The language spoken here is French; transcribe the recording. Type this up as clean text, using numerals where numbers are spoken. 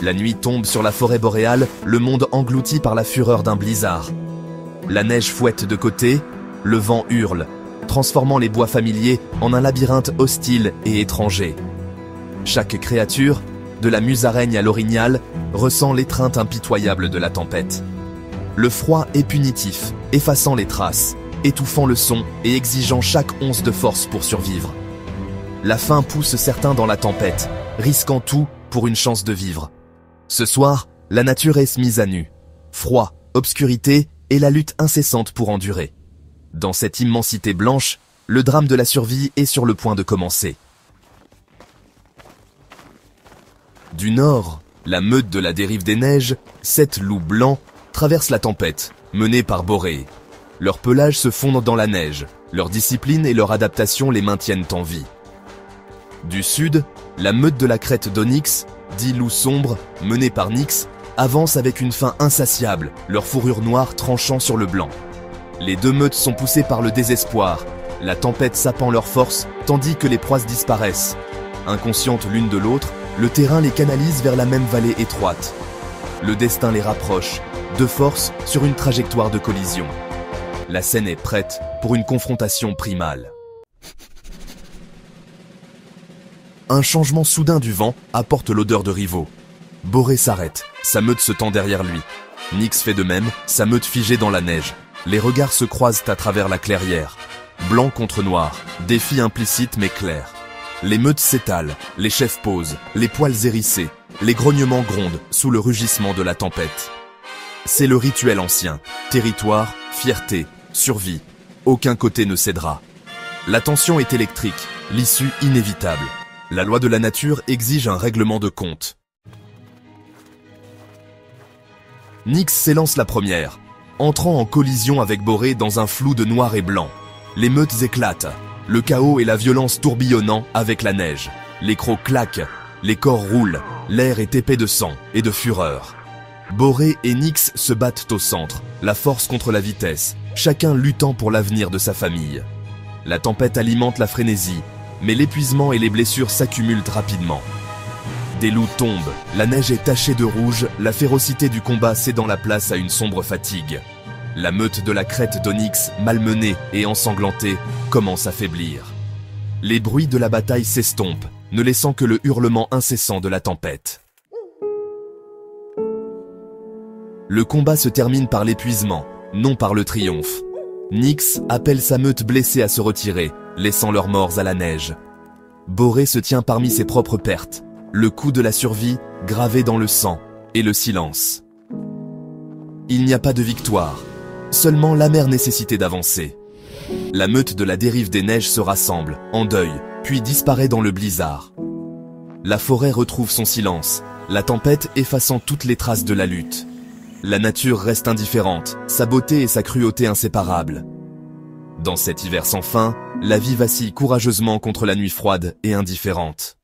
La nuit tombe sur la forêt boréale, le monde englouti par la fureur d'un blizzard. La neige fouette de côté, le vent hurle, transformant les bois familiers en un labyrinthe hostile et étranger. Chaque créature, de la musaraigne à l'orignal, ressent l'étreinte impitoyable de la tempête. Le froid est punitif, effaçant les traces, étouffant le son et exigeant chaque once de force pour survivre. La faim pousse certains dans la tempête, risquant tout pour une chance de vivre. Ce soir, la nature est mise à nu. Froid, obscurité et la lutte incessante pour endurer. Dans cette immensité blanche, le drame de la survie est sur le point de commencer. Du nord, la meute de la dérive des neiges, 7 loups blancs, traversent la tempête, menés par Boré. Leurs pelages se fondent dans la neige, leur discipline et leur adaptation les maintiennent en vie. Du sud, la meute de la crête d'Onyx, 10 loups sombres, menés par Nyx, avance avec une faim insatiable, leur fourrure noire tranchant sur le blanc. Les deux meutes sont poussées par le désespoir, la tempête sapant leurs forces tandis que les proies disparaissent. Inconscientes l'une de l'autre, le terrain les canalise vers la même vallée étroite. Le destin les rapproche, de force sur une trajectoire de collision. La scène est prête pour une confrontation primale. Un changement soudain du vent apporte l'odeur de rivaux. Boré s'arrête, sa meute se tend derrière lui. Nyx fait de même, sa meute figée dans la neige. Les regards se croisent à travers la clairière. Blanc contre noir, défi implicite mais clair. Les meutes s'étalent, les chefs posent, les poils hérissés, les grognements grondent sous le rugissement de la tempête. C'est le rituel ancien. Territoire, fierté, survie. Aucun côté ne cédera. La tension est électrique, l'issue inévitable. La loi de la nature exige un règlement de compte. Nyx s'élance la première, entrant en collision avec Boré dans un flou de noir et blanc. Les meutes éclatent, le chaos et la violence tourbillonnant avec la neige. Les crocs claquent, les corps roulent, l'air est épais de sang et de fureur. Boré et Nyx se battent au centre, la force contre la vitesse, chacun luttant pour l'avenir de sa famille. La tempête alimente la frénésie, mais l'épuisement et les blessures s'accumulent rapidement. Des loups tombent, la neige est tachée de rouge, la férocité du combat cédant la place à une sombre fatigue. La meute de la crête d'Onyx, malmenée et ensanglantée, commence à faiblir. Les bruits de la bataille s'estompent, ne laissant que le hurlement incessant de la tempête. Le combat se termine par l'épuisement, non par le triomphe. Nyx appelle sa meute blessée à se retirer, laissant leurs morts à la neige. Boré se tient parmi ses propres pertes, le coup de la survie gravé dans le sang et le silence. Il n'y a pas de victoire, seulement l'amère nécessité d'avancer. La meute de la dérive des neiges se rassemble, en deuil, puis disparaît dans le blizzard. La forêt retrouve son silence, la tempête effaçant toutes les traces de la lutte. La nature reste indifférente, sa beauté et sa cruauté inséparables. Dans cet hiver sans fin, la vie vacille courageusement contre la nuit froide et indifférente.